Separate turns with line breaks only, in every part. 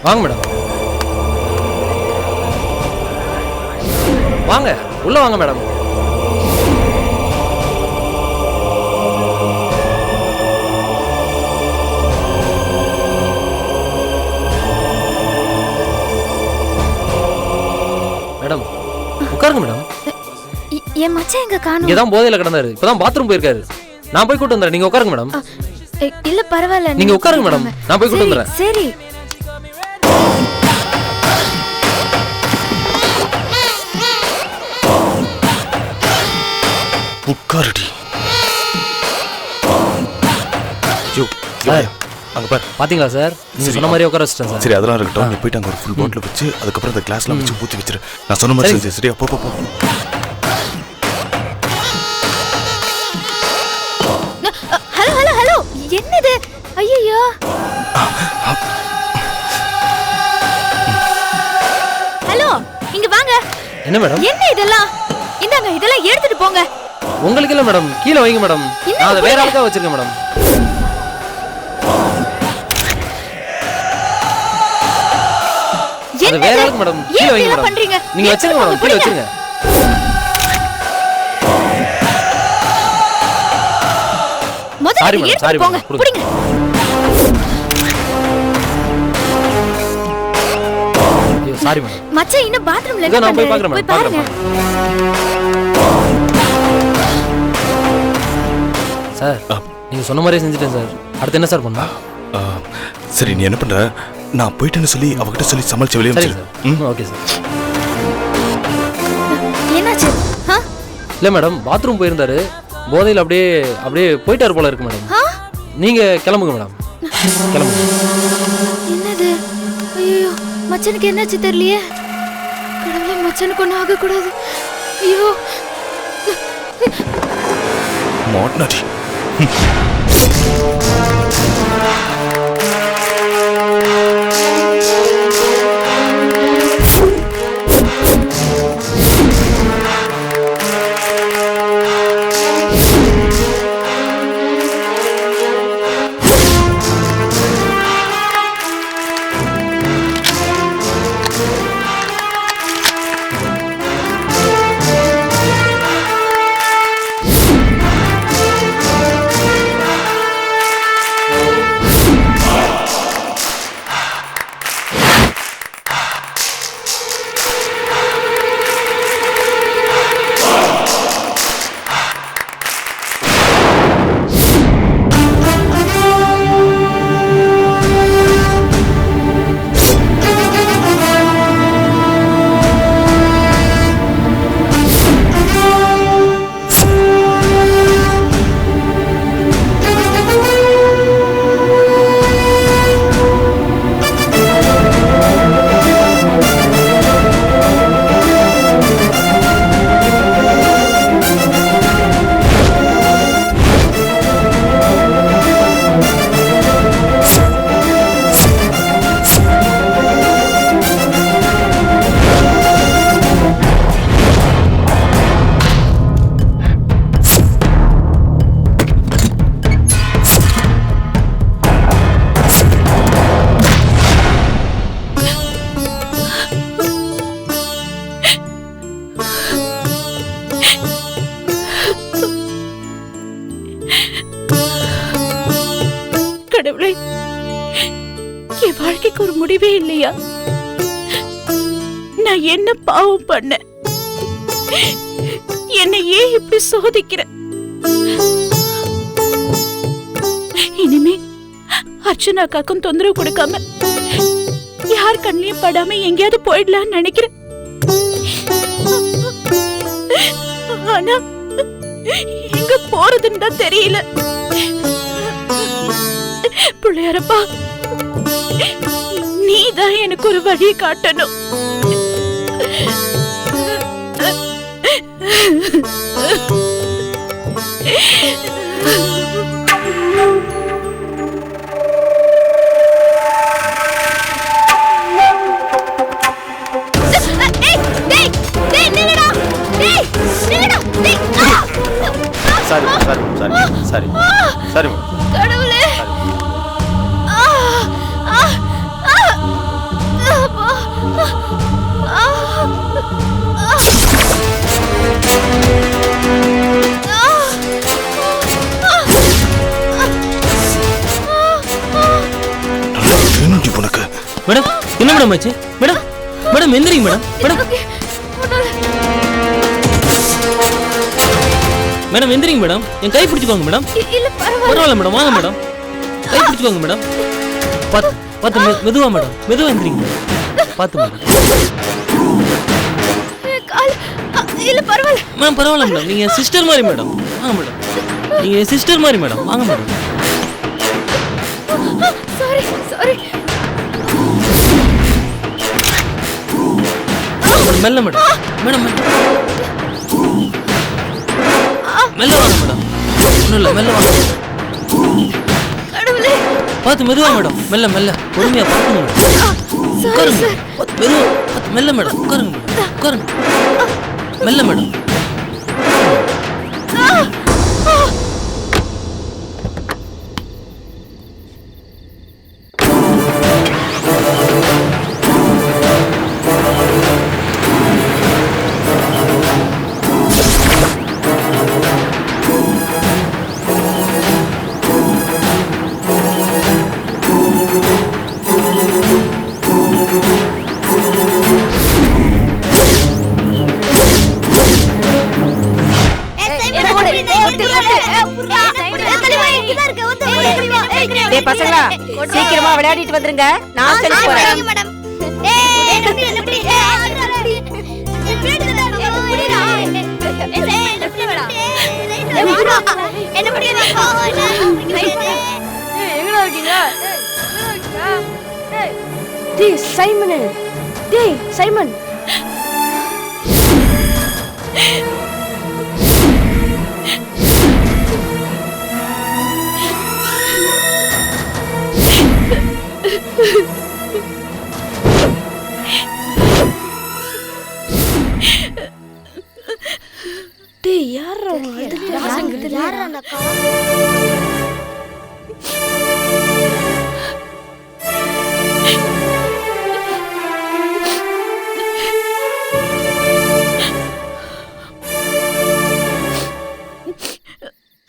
வாங்க மேடம். வாங்க உள்ள வாங்க மேடம். மேடம் உட்காருங்க மேடம்.
என் மச்சான் எங்க காணோம்?
இங்கதான் போதையில கிடந்தாரு. இப்பதான் பாத்ரூம் போயிருக்காரு. நான் போய் கூட்டு வந்துறேன். நீங்க உட்காருங்க மேடம்.
இல்ல பரவாயில்ல,
நீங்க உட்காருங்க மேடம். நான் போய் கூட்டு வந்துறேன்.
சரி.
உட்காருடி. அங்க பாரு.
பாத்தீங்களா சார், நீங்க சொன்ன மாதிரி உட்கார வச்சிட்டேன் சார்.
சரி அதெல்லாம் இருக்கட்டும். நீ போயிட்டு அங்க ஒரு ஃபுல் பாட்டில் வச்சு அதுக்கப்புறம் அந்த கிளாஸ்லாம் வச்சு ஊற்றி வச்சிரு. நான் சொன்ன மாதிரி செஞ்சு சரியா? போ போ போ.
ஹலோ ஹலோ ஹலோ, என்னது? ஐயோ ஹலோ, இங்க வாங்க.
என்ன மேடம்?
என்ன இதெல்லாம்? இந்தாங்க, இதெல்லாம் எடுத்துட்டு போங்க.
உங்களுக்கு இல்ல மேடம், கீழே வைங்க மேடம். நான் அதை வேற ஆளுக்கா வச்சிருக்கேன் மேடம். அது வேற ஆளுக்கு மேடம். கீழே வைங்க மேடம். நீங்க வச்சிருங்க மேடம், கீழே வச்சிருங்க. சாரி மேடம், சாரி
போங்க. புடிங்க.
ஐயோ சாரி மேடம்.
மச்சான் இன்னும் பாத்ரூம்ல
இத நான் போய் பார்க்கறேன் மேடம். பாருங்க சார், நீங்க சொன்ன மாதிரியே செஞ்சுட்டேன் சார். அடுத்து என்ன சார் பண்ணா?
சரி நீ என்ன பண்ற? நான் போயிட்டேன்னு சொல்லி அவகிட்ட சொல்லி சமாளிச்சு வெளியே
சரி சார். Okay sir.
என்னாச்சு?
இல்ல மேடம், பாத்ரூம் போயிருந்தாரு. போதையில் அப்படியே போயிட்டாரு போல இருக்கு மேடம். நீங்க கிளம்புங்க மேடம், கிளம்புங்க.
என்னது? ஐயோ மச்சானுக்கு என்னாச்சு தெரியலையே. கடவுளே, மச்சானுக்கு ஒன்றும் ஆகக்கூடாது. ஐயோ
மாட்னாடி.
கடவுளே, என் வாழ்க்கைக்கு ஒரு முடிவே இல்லையா? நான் என்ன பாவம் பண்ண? என்னை ஏன் இப்படி சோதிக்கிற? இனிமே அர்ச்சனாக்காக்கும் தொந்தரவு கொடுக்காம யார் கண்ணிலையும் படாம எங்கேயாவது போயிடலான்னு நினைக்கிறேன். ஆனா எங்க போறதுன்னு தான் தெரியல. பிள்ளையாரப்பா, நீதான் எனக்கு ஒரு வழி காட்டணும்.
Sorry sorry sorry sorry.
கடவுளே,
மேடம் என்ன மேடம் ஆச்சு? மேடம் மேடம் எந்திரிங்க மேடம். மேடம் மேடம் எந்திரிங்க மேடம். என் கை பிடிச்சுக்கோங்க மேடம்.
இல்ல
பரவாயில்ல மேடம், வாங்க மேடம். கை பிடிச்சுக்கோங்க மேடம். பார்த்து மெதுவா மேடம், மெதுவா எந்திரிங்க மேடம். பார்த்து மேடம்.
இல்ல பரவாயில்ல
மேம், பரவாயில்ல மேடம். நீங்க என் சிஸ்டர் மாதிரி மேடம். வாங்க மேடம். நீங்க என் சிஸ்டர் மாதிரி மேடம். வாங்க மேடம்.
Sorry sorry.
மெல்ல மேடம். மேடம் மெல்ல வாங்க மேடம். ஒன்றும் இல்லை, மெல்ல வாங்க.
கடவுளே,
பார்த்து மெதுவா மேடம். மெல்ல மெல்ல பொறுமையா பார்த்துங்க மேடம். உட்காருங்க. மெதுவா மெல்ல மேடம். உட்காருங்க மேடம். உட்காருங்க. மெல்ல மேடம்.
பசங்களா சீக்கிரமா விளையாடிட்டு வந்துருங்க. நான் சொல்லி போறேன்.
சைமன்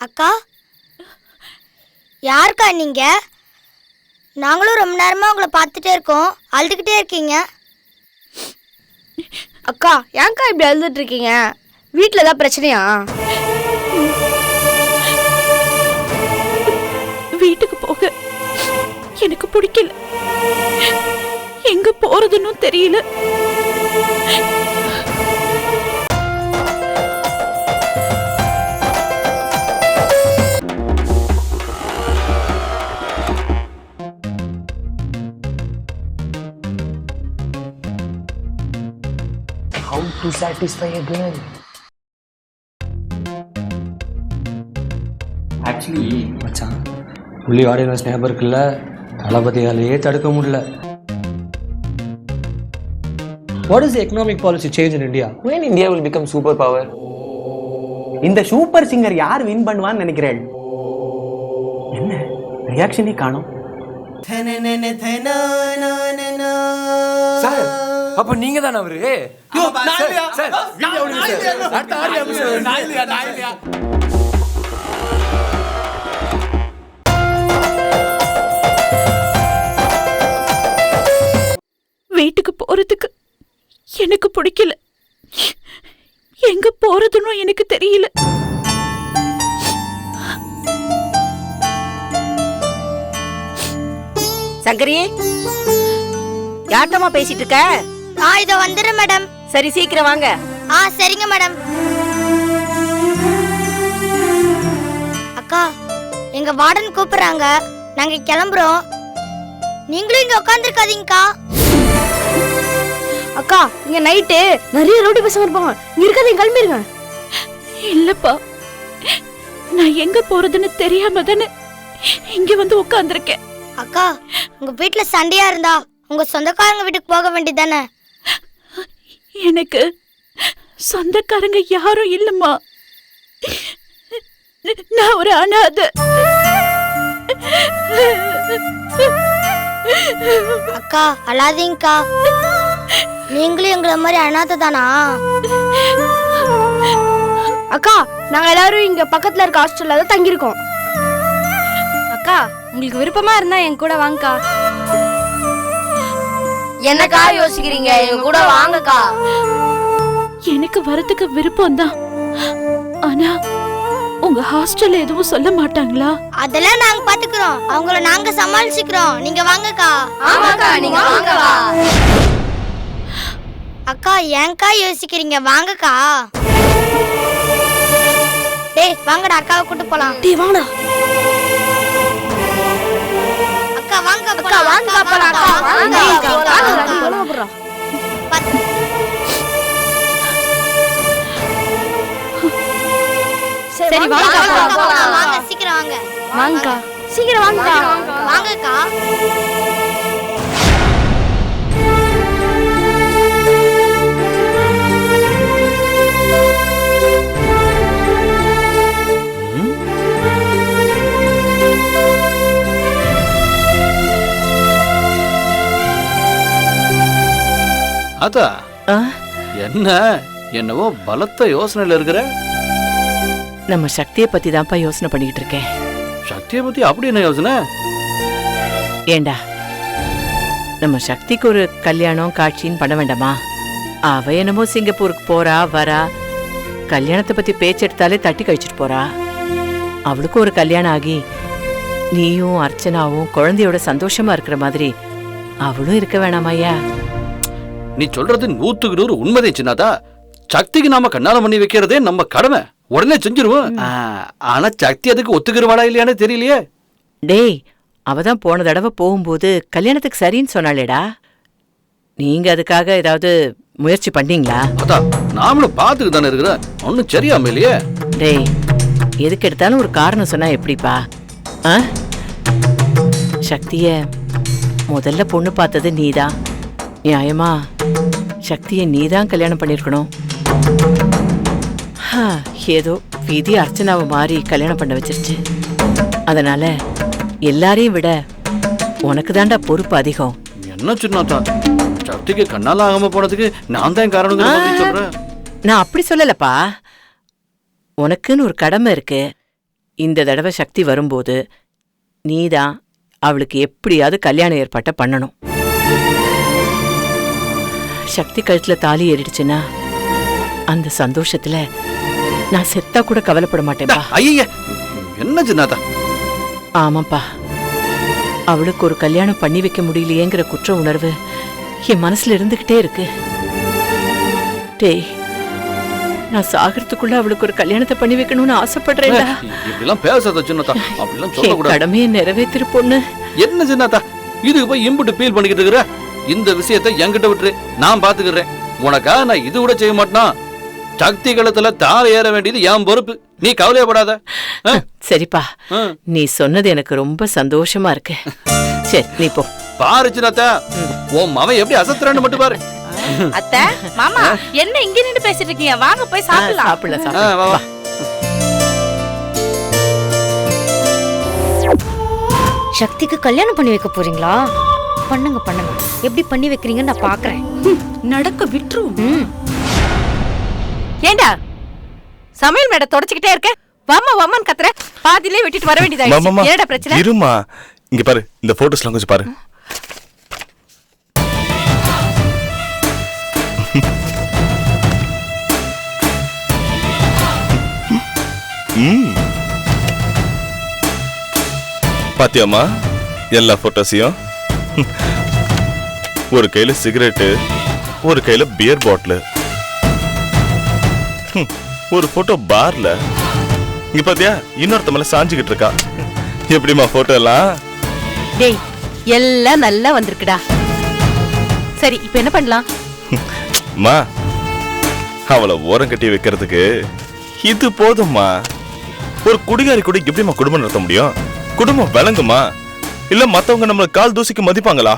அக்கா, யாருக்கா நீங்க? நாங்களும் ரொம்ப நேரமா உங்களை பார்த்துட்டே இருக்கோம். அழுதுகிட்டே இருக்கீங்க.
அக்கா, ஏன்க்கா இப்படி அழுதுட்டு இருக்கீங்க? வீட்டில் ஏதாவது பிரச்சனையா? வீட்டுக்கு போக எனக்கு பிடிக்கல. எங்க போறதுன்னு தெரியல.
How to satisfy a girl?
Actually மச்சான், புள்ளி ஆடியன்ஸ் ஞாபகம் இருக்குல்ல, தளபதியாலேயே தடுக்க முடியல. What is the economic policy change in India?
When India will become superpower? இந்த சூப்பர் சிங்கர் யார் வின் பண்ணுவான்னு நினைக்கிறேன்? என்ன ரியாக்ஷனே காணோம்.
சார், அப்ப நீங்க தானே அவரு?
வீட்டுக்கு போறதுக்கு எனக்கு பிடிக்கல. எங்க போறதுன்னு எனக்கு தெரியல.
சங்கரி, யார்ட்டமா பேசிட்டு இருக்க?
இதோ வந்துடுறேன் மேடம்.
சரி, சீக்கிரம் வாங்க.
சரிங்க மேடம். அக்கா, எங்க வார்டன் கூப்பிடுறாங்க. நாங்க கிளம்புறோம். நீங்களும் இங்க உட்காந்துருக்காதீங்கக்கா.
அக்கா, இங்க நைட்டு நிறைய ரோடு பசங்க இருப்பாங்க. இங்க இருக்காதீங்க, கிளம்பிருங்க. இல்லப்பா, நான் எங்க போறதுன்னு தெரியாம தானே இங்க வந்து உட்காந்துருக்கேன்.
அக்கா, உங்க வீட்டுல சண்டையா இருந்தா உங்க சொந்தக்காரங்க வீட்டுக்கு போக வேண்டியதானே?
எனக்கு சொந்தக்காரங்க யாரும் இல்லம்மா. நான் ஒரு அனாதை.
அக்கா, அழாதீங்கக்கா. நீங்களும் எங்களை மாதிரி அனாதை தானா?
அக்கா, நாங்க எல்லாரும் இங்க பக்கத்துல இருக்க ஹாஸ்டல்ல தான் தங்கியிருக்கோம். அக்கா, உங்களுக்கு விருப்பமா இருந்தா என் கூட வாங்கக்கா.
என்னக்கா யோசிக்கிறீங்க? எங்க கூட வாங்கக்கா.
எனக்கு வரதுக்கு விருப்பம் தான். ஆனா உங்க ஹாஸ்டல்ல எதுவும் சொல்ல மாட்டாங்களா?
அதெல்லாம் நாங்க பாத்துக்கிறோம். அவங்கள நாங்க சமாளிச்சுக்கிறோம். நீங்க வாங்கக்கா. ஆமாக்கா, நீங்க வாங்கக்கா. அக்கா ஏன்க்கா யோசிக்கிறீங்க? வாங்கக்கா. டேய் வாங்கடா, அக்காவை கூட்டு போலாம்.
டேய் வாங்கடா.
அக்கா வாங்க அக்கா, வாங்க போலாம். அக்கா வாங்க
வாங்க. சரி வாங்க.
வாங்க சீக்கிரம் வாங்க.
வாங்கக்கா, சீக்கிரம் வாங்கக்கா.
வாங்கக்கா.
அதா என்ன என்னவோ பலத்த யோசனையில இருக்கிற?
நம்ம சக்தியை பத்தி தான்ப்பா யோசனை பண்ணிக்கிட்டு இருக்கேன்.
சக்தியை பத்தி அப்படி என்ன யோசனை?
ஏண்டா நம்ம சக்திக்கு ஒரு கல்யாணம் காட்சின்னு பண்ண வேண்டாமா? அவ என்னமோ சிங்கப்பூருக்கு போறா வரா, கல்யாணத்தை பத்தி பேச்செடுத்தாலே தட்டி கழிச்சிட்டு போறா. அவளுக்கும் ஒரு கல்யாணம் ஆகி நீயும் அர்ச்சனாவும் குழந்தையோட சந்தோஷமா இருக்கிற மாதிரி அவளும் இருக்க வேணாமாய்யா?
நீ சொல்றது 100க்கு 100 உண்மைதே சின்னதா. சக்திக்கு நாம கண்ணாலம் பண்ணி வைக்கிறதே நம்ம கடமை, உடனே செஞ்சிருவோம். ஆனா சக்தி அதுக்கு ஒத்துக்கிறவாளா இல்லையானே தெரியலையே.
டேய் அவதான் போன தடவை போகும்போது கல்யாணத்துக்கு சரின்னு சொன்னாளேடா. நீங்க அதுக்காக ஏதாவது முயற்சி பண்ணீங்களா?
அதான் நாமளும் பார்த்துக்கு தானே இருக்கிறேன், ஒன்னும் சரியாம இல்லையே.
டேய் எதுக்கு எடுத்தாலும் ஒரு காரணம் சொன்னா எப்படிப்பா? சக்திய முதல்ல பொண்ணு பார்த்தது நீதான். நியாயமா சக்தியை நீதான் கல்யாணம் பண்ணிருக்கணும். ஏதோ விதி அர்ச்சனாவை மாறி கல்யாணம் பண்ண வச்சிருச்சு. அதனால எல்லாரையும் விட உனக்கு தாண்டா பொறுப்பு அதிகம்.
என்ன சின்னதா, சக்திக்கு கண்ணால ஆகாம போனதுக்கு நான் தான் காரணம் சொல்றேன்.
நான் அப்படி சொல்லலப்பா. உனக்குன்னு ஒரு கடமை இருக்கு. இந்த தடவை சக்தி வரும்போது நீதான் அவளுக்கு எப்படியாவது கல்யாண ஏற்பாட்டை பண்ணணும். சக்தி கழுத்துல தாலி ஏறிடுச்சுன்னா அந்த சந்தோஷத்துல நான் செத்தா கூட கவலைப்பட மாட்டேன்பா.
ஐய என்ன சின்னதா?
ஆமாப்பா, அவளுக்கு ஒரு கல்யாணம் பண்ணி வைக்க முடியலையேங்கிற குற்ற உணர்வு என் மனசுல இருந்துகிட்டே இருக்கு. டேய் நான் சாகிறதுக்குள்ள அவளுக்கு ஒரு கல்யாணத்தை பண்ணி வைக்கணும்னு ஆசைப்படுறேன்டா.
இப்படிலாம் பேசாத சின்னதா, அப்படிலாம் சொல்லக்கூடாது.
கடமையை நிறைவேற்றிரு பொண்ணு.
என்ன சின்னதா இதுக்கு போய் இம்புட்டு ஃபீல் பண்ணிக்கிட்டு இருக்கிற? இந்த விஷயத்தை என்கிட்ட விட்டுரு, நான் பாத்துக்கிறேன். உனக்கா நான் இது கூட செய்ய மாட்டேனா? சக்தி களத்துல தாழ ஏற வேண்டியது என் பொறுப்பு, நீ கவலையப்படாத.
சரிப்பா, நீ சொன்னது எனக்கு ரொம்ப சந்தோஷமா இருக்கு. சரி நீ போ.
பாரு சின்னதா, உன் மவன் எப்படி அசத்துறான்னு மட்டும் பாரு.
அத்தை மாமா என்ன இங்க நின்னு பேசிட்டு இருக்கீங்க? வாங்க போய் சாப்பிடலாம்.
சாப்பிடலாம்.
வா வா.
சக்திக்கு கல்யாணம் பண்ணி வைக்க போறீங்களா? பண்ணுங்க பண்ணுங்க, எப்படி பண்ணி வைக்கிறீங்கன்னு நான் பாக்குறேன்.
நடக்க விட்டுரும். ஏண்டா சமையல் மேட தொடச்சிக்கிட்டே இருக்க, வாமா வாமான்னு கத்துற, பாதியிலே விட்டுட்டு வர வேண்டியதாயிடுச்சு. என்னடா பிரச்சனை?
இருமா, இங்க பாரு, இந்த போட்டோஸ்லாம் கொஞ்சம் பாரு. பாத்தியாமா எல்லா போட்டோஸையும்? ஒரு கையில சிகரெட்டு, ஒரு கையில பியர் பாட்டில், ஒரு போட்டோ பார்ல. இங்க பாத்தியா இன்னொருத்த மேல சாஞ்சுக்கிட்டு இருக்கா. எப்படிமா போட்டோ எல்லாம்?
டேய் எல்லாம் நல்லா வந்திருக்குடா. சரி இப்போ என்ன பண்ணலாம்?
மா அவளை ஓரம் கட்டி வைக்கிறதுக்கு இது போதும்மா. ஒரு குடிகாரி கூட எப்படிமா குடும்பம் நடத்த முடியும்? குடும்பம் விளங்குமா? இல்ல மத்தவங்க நம்மள கால் தூசிக்கு மதிப்பாங்களா?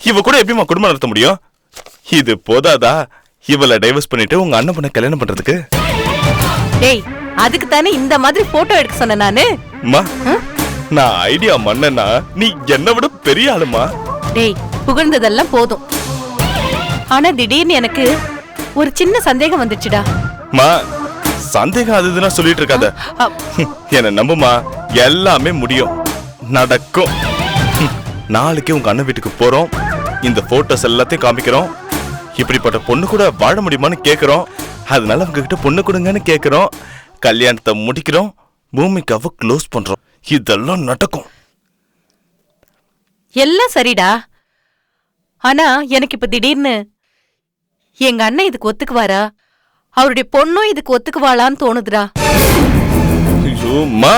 இவ கூட எப்படிமா குடும்பம் நடத்த முடியும்? இது போதாதா இவளை டைவர்ஸ் பண்ணிட்டு உங்க அண்ணன் பண்ண கல்யாணம் பண்றதுக்கு?
டேய் அதுக்கு தானே இந்த மாதிரி போட்டோ எடுக்க சொன்ன நானு.
மா நான் ஐடியா மன்னனா, நீ என்ன விட பெரிய ஆளுமா.
டேய் புகழ்ந்ததெல்லாம் போதும், ஆனா திடீர்னு எனக்கு ஒரு சின்ன சந்தேகம் வந்துச்சுடா.
மா சந்தேகம் அதுதுன்னா சொல்லிட்டு இருக்காத. என்ன நம்புமா, எல்லாமே முடியும், நடக்கும். நாளைக்கு உங்க அண்ணன் வீட்டுக்கு போறோம், இந்த போட்டோஸ் எல்லாத்தையும் காமிக்கிறோம். இப்படிப்பட்ட பொண்ணு கூட வாழ முடியுமான்னு கேக்குறோம். அதனால உங்ககிட்ட பொண்ணு கொடுங்கன்னு கேக்குறோம். கல்யாணத்தை முடிக்கிறோம். பூமிக்காவை க்ளோஸ் பண்றோம். இதெல்லாம் நடக்கும்.
எல்லாம் சரிடா. ஆனா எனக்கு இப்ப திடீர்னு எங்க அண்ணன் இதுக்கு ஒத்துக்குவாரா, அவருடைய பொண்ணும் இதுக்கு ஒத்துக்குவாளான்னு தோணுதுடா.
ஐயோம்மா,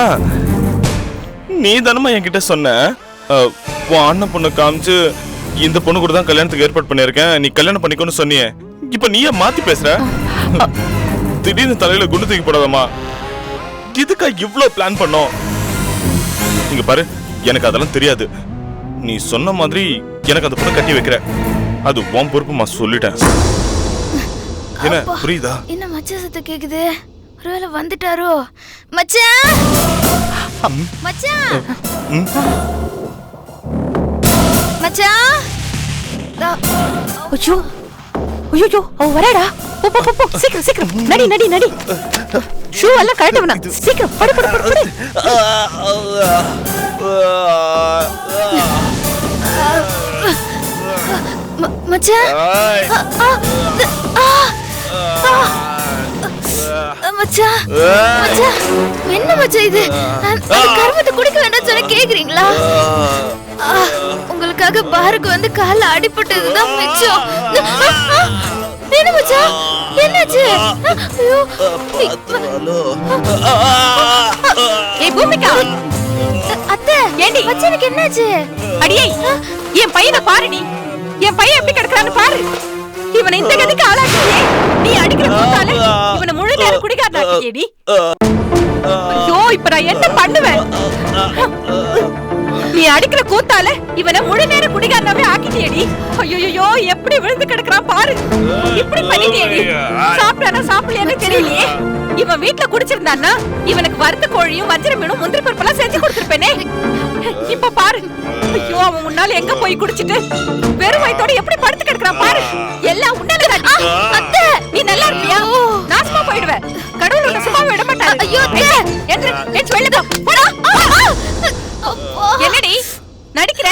நீ தானம்மா என்கிட்ட சொன்ன உன் அண்ணன் பொண்ணு காமிச்சு இந்த பொண்ணு கூட தான் கல்யாணத்துக்கு ஏற்பாடு பண்ணிருக்கேன், நீ கல்யாணம் பண்ணிக்கோன்னு சொன்னியே. இப்ப நீயே மாத்தி பேசுற. திடீர்னு தலையில குண்டு தூக்கி போடாதம்மா. இதுக்கா இவ்ளோ பிளான் பண்ணோம்? இங்க பாரு, எனக்கு அதெல்லாம் தெரியாது. நீ சொன்ன மாதிரி எனக்கு அந்த பொண்ணு கட்டி வைக்கிற, அது உன் பொறுப்புமா, சொல்லிட்டேன். என்ன புரியுதா?
என்ன மச்சான் சத்தம் கேக்குது? ஒருவேளை வந்துட்டாரோ? மச்சான் மச்சான் மச்சான். ஐயோ ஐயோ, அவ வரடா. போ போ போ, சீக்கிரம் சீக்கிரம் நடி நடி நடி. ஷூ எல்லாம் கழட்ட வேணாம், சீக்கிரம் படு படு படு படு. மச்சான் மச்சான் மச்சான், என்ன மச்சான் இது? கருமத்தை குடிக்க வேண்டாம் சொன்ன கேக்குறீங்களா? உங்களுக்காக பாருக்கு வந்து கால அடிபட்டதுதான் மிச்சம். என்ன மச்சான், என்னாச்சு? ஏய் பூமிகா, அத்தை ஏண்டி மச்சானுக்கு என்னாச்சு? அடியே, என் பையனை பாருடி. என் பையன் எப்படி கிடக்குறான்னு பாரு. இவனை இந்த கதைக்கு ஆளாக்கியே. நீ அடிக்கிற கூத்தால இவனை முழு நேரம் குடிக்காட்டாக்கியேடி. ஐயோ, இப்ப நான் என்ன பண்ணுவேன்? நீ அடிக்கிற கூத்தால இவனை முழு நேரம் குடிக்காரனாவே ஆக்கிட்டியேடி. ஐயோ, எப்படி விழுந்து கிடக்குறான் பாரு. இப்படி பண்ணிட்டியேடி. சாப்பிட்டானா சாப்பிடலையான்னு தெரியலையே. இவன் வீட்டுல குடிச்சிருந்தான்னா இவனுக்கு வறுத்த கோழியும் வஞ்சர மீனும் முந்திரி பருப்பெல்லாம் செஞ்சு கொடுத்திருப்பேனே. இப்ப பாரு, ஐயோ, அவன் முன்னால எங்க போய் குடிச்சிட்டு வெறும் வயித்தோட எப்படி படுத்து கிடக்குறான் பாரு. எல்லாம் உன்னால. அத்தை, நீ நல்லா இருப்பியா? நாசமா போயிடுவ. கடவுள் உன்னை சும்மா விட மாட்டாரு. ஐயோ, என்னடி நடிக்கிற?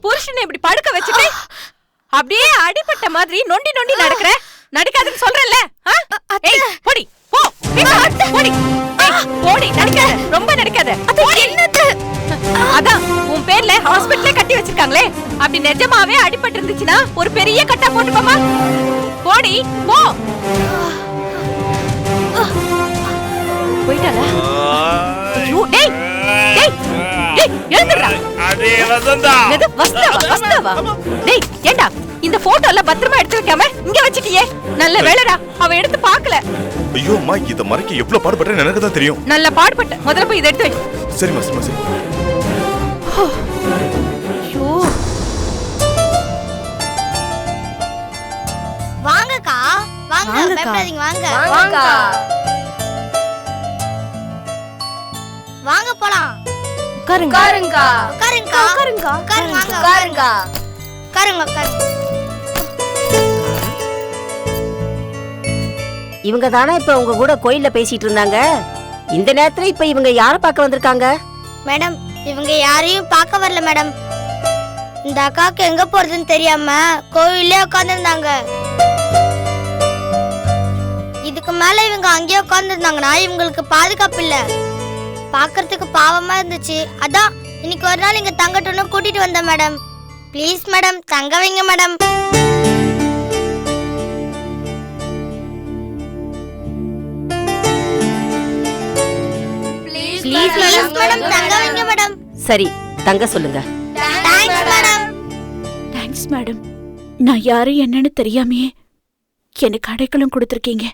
புருஷனை இப்படி படுக்க வச்சுட்டு அப்படியே அடிபட்ட மாதிரி நொண்டி நொண்டி நடக்கிற. நடிக்காதுன்னு சொல்றேன்ல. போடி போ, போடி போடி, நடிக்காத, ரொம்ப நடிக்காத. அதான் உன் பேர்ல ஹாஸ்பிடல்ல கட்டி வச்சிருக்காங்களே, அப்படி நிஜமாவே அடிபட்டு இருந்துச்சுன்னா ஒரு பெரிய கட்டா போட்டுப்போமா. போடி போ. போயிட்டாளா? டேய் டேய் டேய், எழுந்துடா.
அடே வசந்தா,
இது வஸ்தாவா வஸ்தாவா? டேய் ஏண்டா இந்த போட்டோ எல்லாம் பத்திரமா எடுத்து வைக்காம இங்க வச்சிட்டியே? நல்ல வேளைடா அவ எடுத்து பார்க்கல.
ஐயோ அம்மா, இத மறைக்க எவ்வளவு பாடுபட்டேன்னு எனக்கு தான் தெரியும்.
நல்ல பாடுபட்ட. முதல்ல போய் இத எடுத்து வை.
சரிம்மா சரிம்மா சரி.
ஐயோ,
வாங்கக்கா வாங்க, பயப்படாதீங்க, வாங்க
வாங்க
வாங்க போலாம்.
உட்காருங்க உட்காருங்க
உட்காருங்கக்கா,
உட்காருங்க
உட்காருங்க, வாங்க
உட்காருங்க
உட்காருங்க உட்காருங்க.
இவங்க தானே இப்ப உங்க கூட கோயில்ல பேசிட்டு இருந்தாங்க? இந்த நேரத்துல இப்ப இவங்க யார பார்க்க வந்திருக்காங்க?
மேடம், இவங்க யாரையும் பார்க்க வரல மேடம். இந்த அக்காவுக்கு எங்க போறதுன்னு தெரியாம கோயிலே உட்கார்ந்துருந்தாங்க. இதுக்கு மேல இவங்க அங்கேயே உட்கார்ந்துருந்தாங்கன்னா இவங்களுக்கு பாதுகாப்பு இல்ல. பாக்குறதுக்கு பாவமா இருந்துச்சு. அதான் இன்னைக்கு ஒரு நாள் இங்க தங்கட்டுன்னு கூட்டிட்டு வந்தேன் மேடம். ப்ளீஸ் மேடம், தங்க வைங்க மேடம். ப்ளீஸ் மேடம், தங்க வைங்க மேடம்.
சரி, தங்க சொல்லுங்க.
Thanks madam.
Thanks madam. நான் யாரு என்னன்னு தெரியாமையே எனக்கு அடைக்கலம் கொடுத்துருக்கீங்க.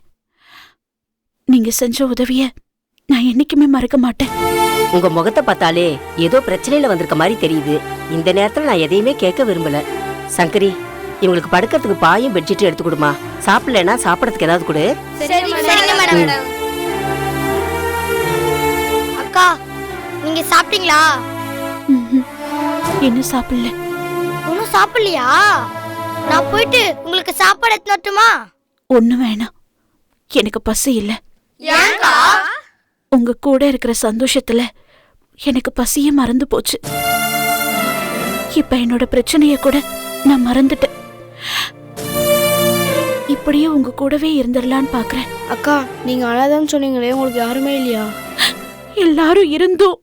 நீங்க செஞ்ச உதவிய நான் என்னைக்குமே மறக்க மாட்டேன்.
உங்க முகத்தை பார்த்தாலே ஏதோ பிரச்சனையில வந்திருக்க மாதிரி தெரியுது. இந்த நேரத்துல நான் எதையுமே கேட்க விரும்பல. சங்கரி, இவங்களுக்கு படுக்கிறதுக்கு பாயும் பெட்ஷீட்டும் எடுத்து கொடுமா. சாப்பிடலன்னா சாப்பிடறதுக்கு ஏதாவது கொடு.
சரிங்க மேடம். அக்கா, நீங்க சாப்பிட்டீங்களா?
இன்னும் சாப்பிடல.
ஒன்னும் சாப்பிடலையா? நான் போயிட்டு உங்களுக்கு சாப்பாடு எடுத்து வரட்டுமா?
ஒண்ணு வேணாம், எனக்கு பசி இல்ல.
ஏன்க்கா?
உங்க கூட இருக்கிற சந்தோஷத்துல எனக்கு பசியே மறந்து போச்சு. இப்ப என்னோட பிரச்சனைய கூட நான் மறந்துட்டேன். இப்படியே உங்க கூடவே இருந்துடலான்னு பாக்குறேன்.
அக்கா நீங்க அழாதன்னு சொன்னீங்களே, உங்களுக்கு யாருமே இல்லையா?
எல்லாரும் இருந்தும்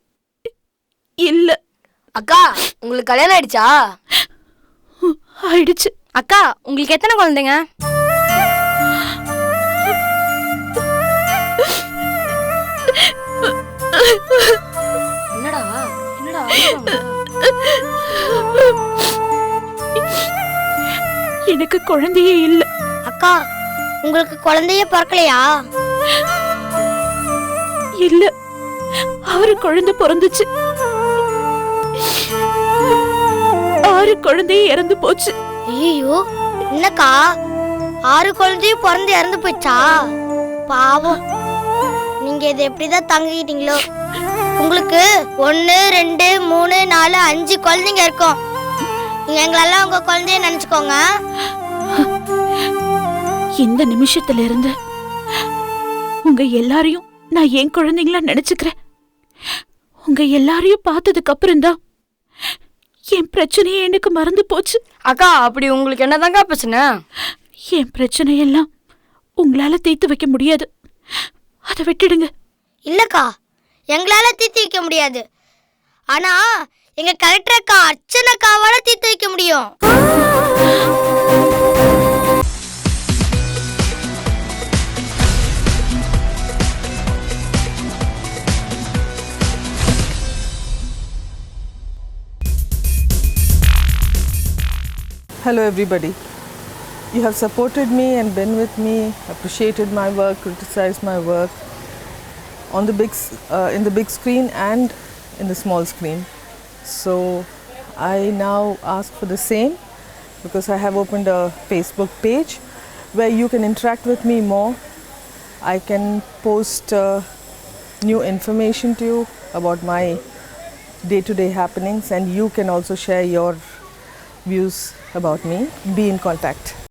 இல்ல.
அக்கா உங்களுக்கு கல்யாணம் ஆயிடுச்சா?
ஆயிடுச்சு.
அக்கா உங்களுக்கு எத்தனை குழந்தைங்க? என்னடா என்னடா
எனக்கு குழந்தையே இல்ல.
அக்கா உங்களுக்கு குழந்தையே பிறக்கலையா?
இல்ல, அவரு குழந்தை பிறந்துச்சு. 6 குழந்தையும் இறந்து போச்சு.
ஐயோ என்னக்கா 6 குழந்தையும் பிறந்து இறந்து போச்சா? பாவம், நீங்க இதை எப்படிதான் தங்கிட்டீங்களோ. உங்களுக்கு 1 2 3 4 5 குழந்தைங்க இருக்கும். நீங்க எங்களெல்லாம் உங்க குழந்தைய நினைச்சுக்கோங்க.
இந்த நிமிஷத்துல இருந்து உங்க எல்லாரையும் நான் என் குழந்தைங்களா நினைச்சுக்கிறேன். உங்க எல்லாரையும் பார்த்ததுக்கு அப்புறம் தான் என் பிரச்சனையே எனக்கு மறந்து போச்சு.
அக்கா அப்படி உங்களுக்கு என்னதாங்க பிரச்சனை?
என் பிரச்சனையெல்லாம் உங்களால தீர்த்து வைக்க முடியாது. அதை விட்டுடுங்க.
இல்லக்கா எங்களால தீர்த்து வைக்க முடியாது. ஆனா எங்க கலெக்டர் அக்கா அர்ச்சனாக்காவால தீர்த்து வைக்க முடியும்.
Hello everybody. You have supported me and been with me, appreciated my work, criticized my work on the in the big screen and in the small screen. So I now ask for the same, because I have opened a Facebook page where you can interact with me more. I can post new information to you about my day-to-day happenings, and you can also share your views about me. Be in contact.